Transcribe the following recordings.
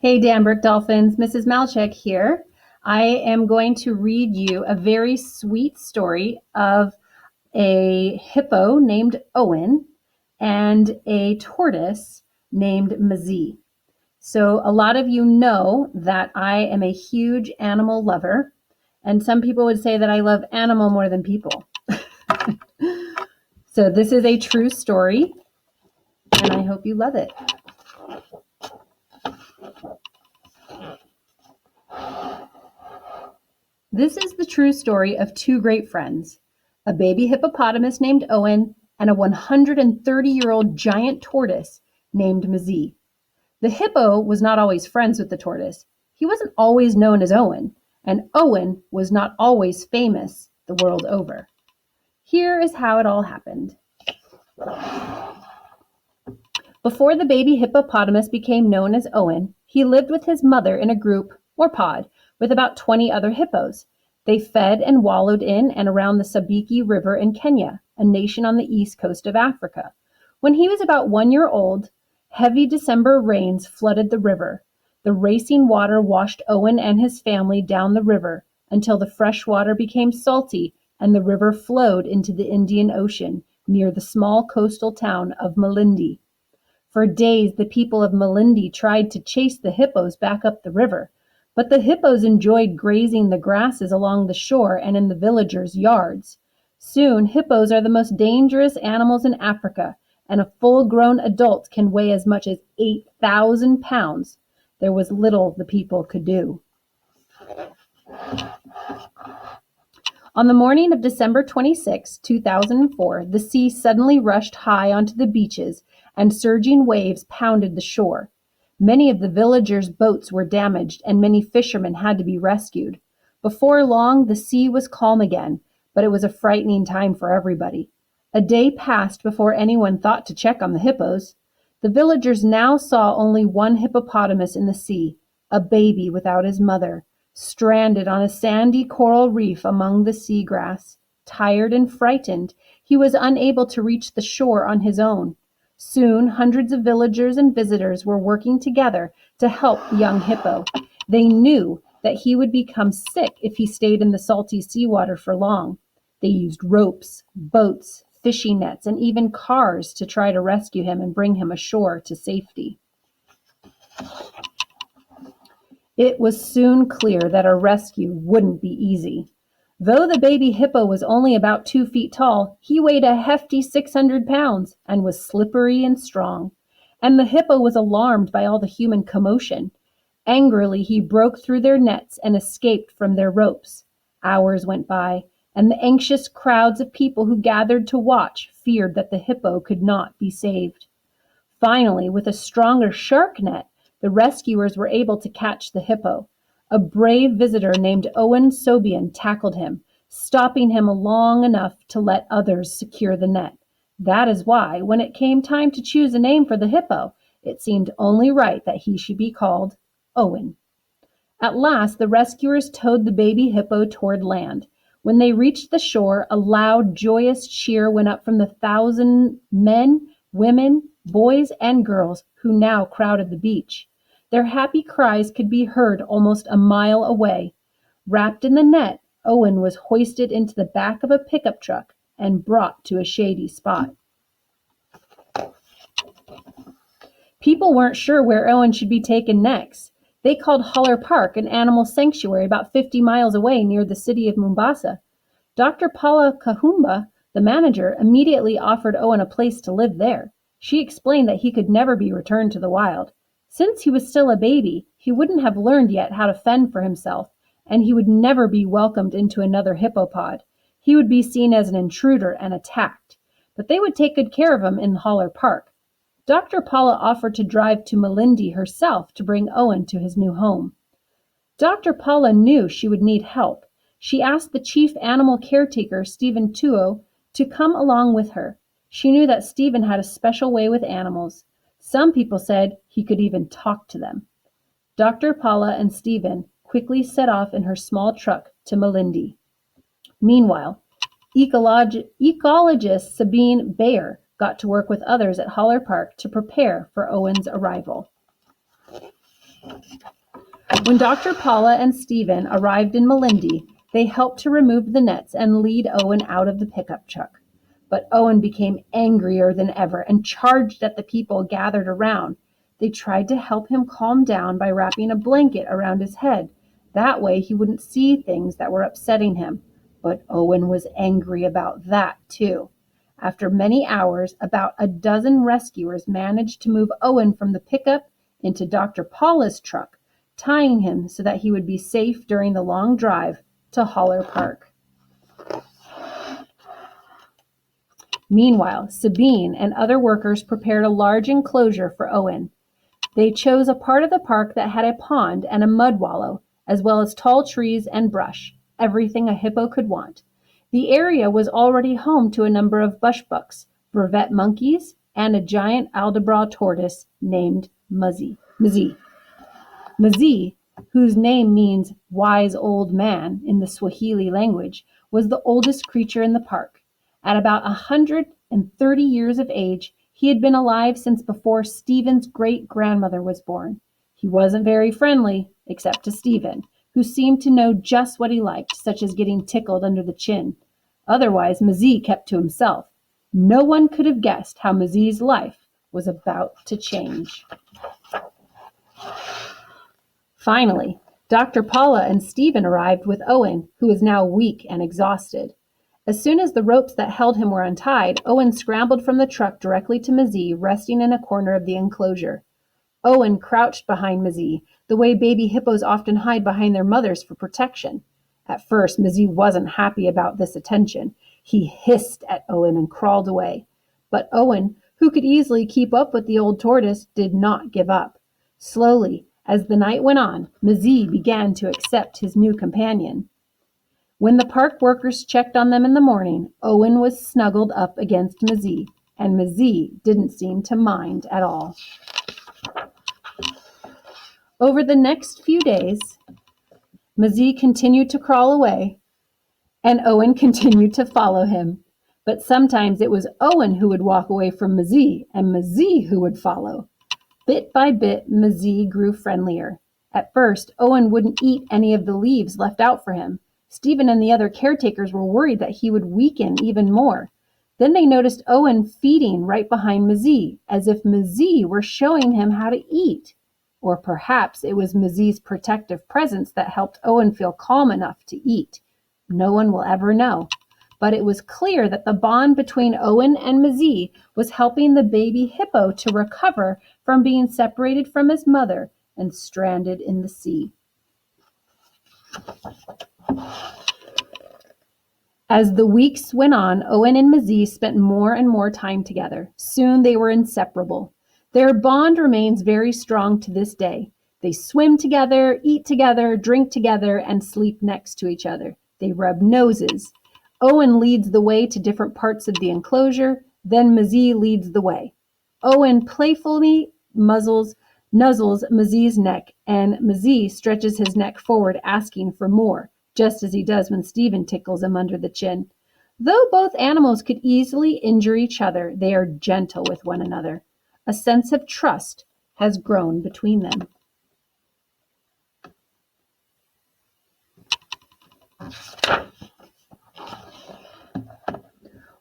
Hey, Danbrook Dolphins, Mrs. Malchek here. I am going to read you a very sweet story of a hippo named Owen and a tortoise named Mzee. So, a lot of you know that I am a huge animal lover, and some people would say that I love animal more than people. So, this is a true story, and I hope you love it. This is the true story of two great friends, a baby hippopotamus named Owen and a 130-year-old giant tortoise named Mzee. The hippo was not always friends with the tortoise. He wasn't always known as Owen, and Owen was not always famous the world over. Here is how it all happened. Before the baby hippopotamus became known as Owen, he lived with his mother in a group, or pod, with about 20 other hippos. They fed and wallowed in and around the Sabiki River in Kenya, a nation on the east coast of Africa. When he was about 1 year old, heavy December rains flooded the river. The racing water washed Owen and his family down the river until the fresh water became salty and the river flowed into the Indian Ocean near the small coastal town of Malindi. For days the people of Malindi tried to chase the hippos back up the river, but the hippos enjoyed grazing the grasses along the shore and in the villagers' yards. Soon hippos are the most dangerous animals in Africa, and a full-grown adult can weigh as much as 8,000 pounds. There was little the people could do. On the morning of December 26, 2004, the sea suddenly rushed high onto the beaches and surging waves pounded the shore. Many of the villagers' boats were damaged and many fishermen had to be rescued. Before long, the sea was calm again, but it was a frightening time for everybody. A day passed before anyone thought to check on the hippos. The villagers now saw only one hippopotamus in the sea, a baby without his mother, stranded on a sandy coral reef among the seagrass. Tired and frightened, he was unable to reach the shore on his own. Soon, hundreds of villagers and visitors were working together to help young Hippo. They knew that he would become sick if he stayed in the salty seawater for long. They used ropes, boats, fishing nets, and even cars to try to rescue him and bring him ashore to safety. It was soon clear that a rescue wouldn't be easy. Though the baby hippo was only about 2 feet tall, he weighed a hefty 600 pounds and was slippery and strong. And the hippo was alarmed by all the human commotion. Angrily, he broke through their nets and escaped from their ropes. Hours went by, and the anxious crowds of people who gathered to watch feared that the hippo could not be saved. Finally, with a stronger shark net, the rescuers were able to catch the hippo. A brave visitor named OWen tackled him, stopping him long enough to let others secure the net. That is why, when it came time to choose a name for the hippo, it seemed only right that he should be called Owen. At last, the rescuers towed the baby hippo toward land. When they reached the shore, a loud, joyous cheer went up from the 1,000 men, women, boys, and girls who now crowded the beach. Their happy cries could be heard almost a mile away. Wrapped in the net, Owen was hoisted into the back of a pickup truck and brought to a shady spot. People weren't sure where Owen should be taken next. They called Holler Park an animal sanctuary about 50 miles away near the city of Mombasa. Dr. Paula Kahumba, the manager, immediately offered Owen a place to live there. She explained that he could never be returned to the wild. Since he was still a baby, he wouldn't have learned yet how to fend for himself, and he would never be welcomed into another hippopod. He would be seen as an intruder and attacked. But they would take good care of him in Holler Park. Dr. Paula offered to drive to Malindi herself to bring Owen to his new home. Dr. Paula knew she would need help. She asked the chief animal caretaker, Stephen Tuo, to come along with her. She knew that Stephen had a special way with animals. Some people said he could even talk to them. Dr. Paula and Stephen quickly set off in her small truck to Malindi. Meanwhile, ecologist Sabine Bayer got to work with others at Holler Park to prepare for Owen's arrival. When Dr. Paula and Stephen arrived in Malindi, they helped to remove the nets and lead OWen out of the pickup truck. But OWen became angrier than ever and charged at the people gathered around. They tried to help him calm down by wrapping a blanket around his head. That way he wouldn't see things that were upsetting him. But OWen was angry about that too. After many hours, about a dozen rescuers managed to move OWen from the pickup into Dr. Paula's truck, tying him so that he would be safe during the long drive to Holler Park. Meanwhile, Sabine and other workers prepared a large enclosure for OWen. They chose a part of the park that had a pond and a mud wallow, as well as tall trees and brush, everything a hippo could want. The area was already home to a number of bushbucks, vervet monkeys, and a giant Aldabra tortoise named Mzee. Mzee, whose name means wise old man in the Swahili language, was the oldest creature in the park. At about 130 years of age, he had been alive since before Stephen's great-grandmother was born. He wasn't very friendly, except to Stephen, who seemed to know just what he liked, such as getting tickled under the chin. Otherwise, Mzee kept to himself. No one could have guessed how Mzee's life was about to change. Finally, Dr. Paula and Stephen arrived with OWen, who was now weak and exhausted. As soon as the ropes that held him were untied, OWen scrambled from the truck directly to Mzee, resting in a corner of the enclosure. OWen crouched behind Mzee, the way baby hippos often hide behind their mothers for protection. At first, Mzee wasn't happy about this attention. He hissed at OWen and crawled away. But OWen, who could easily keep up with the old tortoise, did not give up. Slowly, as the night went on, Mzee began to accept his new companion. When the park workers checked on them in the morning, OWen was snuggled up against Mzee, and Mzee didn't seem to mind at all. Over the next few days, Mzee continued to crawl away, and OWen continued to follow him. But sometimes it was OWen who would walk away from Mzee, and Mzee who would follow. Bit by bit, Mzee grew friendlier. At first, OWen wouldn't eat any of the leaves left out for him. Stephen and the other caretakers were worried that he would weaken even more. Then they noticed OWen feeding right behind Mzee, as if Mzee were showing him how to eat. Or perhaps it was Mzee's protective presence that helped OWen feel calm enough to eat. No one will ever know. But it was clear that the bond between OWen and Mzee was helping the baby hippo to recover from being separated from his mother and stranded in the sea. As the weeks went on, OWen and Mzee spent more and more time together. Soon they were inseparable. Their bond remains very strong to this day. They swim together, eat together, drink together, and sleep next to each other. They rub noses. OWen leads the way to different parts of the enclosure, then Mzee leads the way. OWen playfully nuzzles Mzee's neck, and Mzee stretches his neck forward asking for more, just as he does when Stephen tickles him under the chin. Though both animals could easily injure each other, they are gentle with one another. A sense of trust has grown between them.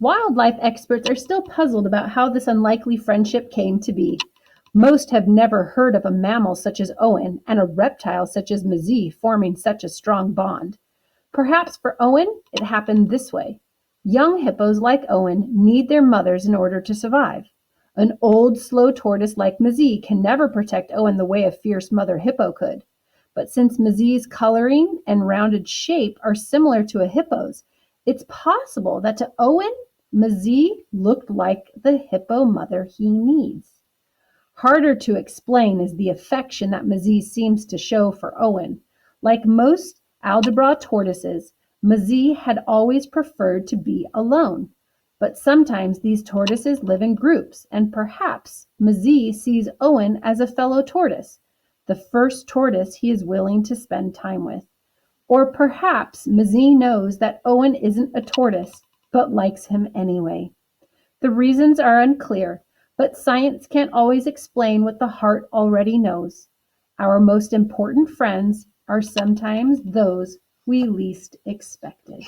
Wildlife experts are still puzzled about how this unlikely friendship came to be. Most have never heard of a mammal such as OWen and a reptile such as Mzee forming such a strong bond. Perhaps for OWen, it happened this way. Young hippos like OWen need their mothers in order to survive. An old, slow tortoise like Mzee can never protect OWen the way a fierce mother hippo could. But since Mzee's coloring and rounded shape are similar to a hippo's, it's possible that to OWen, Mzee looked like the hippo mother he needs. Harder to explain is the affection that Mzee seems to show for OWen. Like most Aldabra tortoises, Mzee had always preferred to be alone. But sometimes these tortoises live in groups, and perhaps Mzee sees OWen as a fellow tortoise, the first tortoise he is willing to spend time with. Or perhaps Mzee knows that OWen isn't a tortoise, but likes him anyway. The reasons are unclear, but science can't always explain what the heart already knows. Our most important friends are sometimes those we least expected.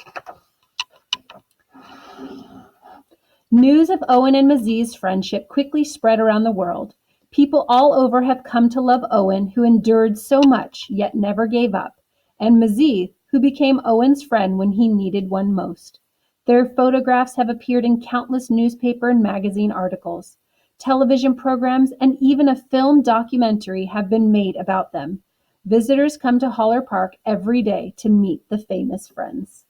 News of OWen and Mzee's friendship quickly spread around the world. People all over have come to love OWen, who endured so much yet never gave up, and Mzee, who became OWen's friend when he needed one most. Their photographs have appeared in countless newspaper and magazine articles. Television programs and even a film documentary have been made about them. Visitors come to Holler Park every day to meet the famous friends.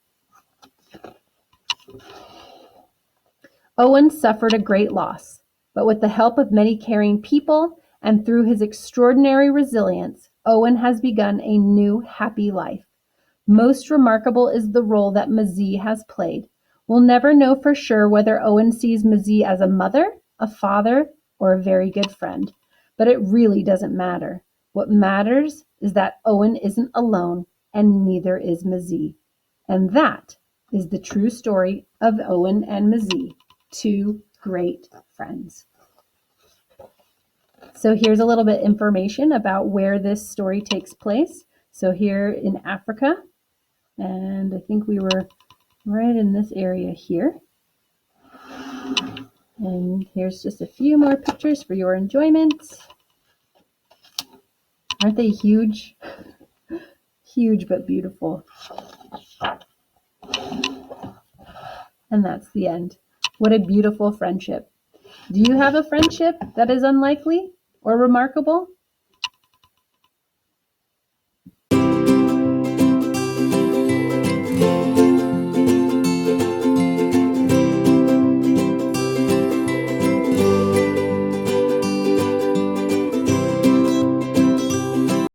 OWen suffered a great loss, but with the help of many caring people and through his extraordinary resilience, OWen has begun a new, happy life. Most remarkable is the role that Mzee has played. We'll never know for sure whether OWen sees Mzee as a mother, a father, or a very good friend, but it really doesn't matter. What matters is that OWen isn't alone, and neither is Mzee. And that is the true story of OWen and Mzee, two great friends. So here's a little bit information about where this story takes place. So here in Africa, and I think we were right in this area here. And here's just a few more pictures for your enjoyment. Aren't they huge? Huge but beautiful. And that's the end. What a beautiful friendship. Do you have a friendship that is unlikely or remarkable?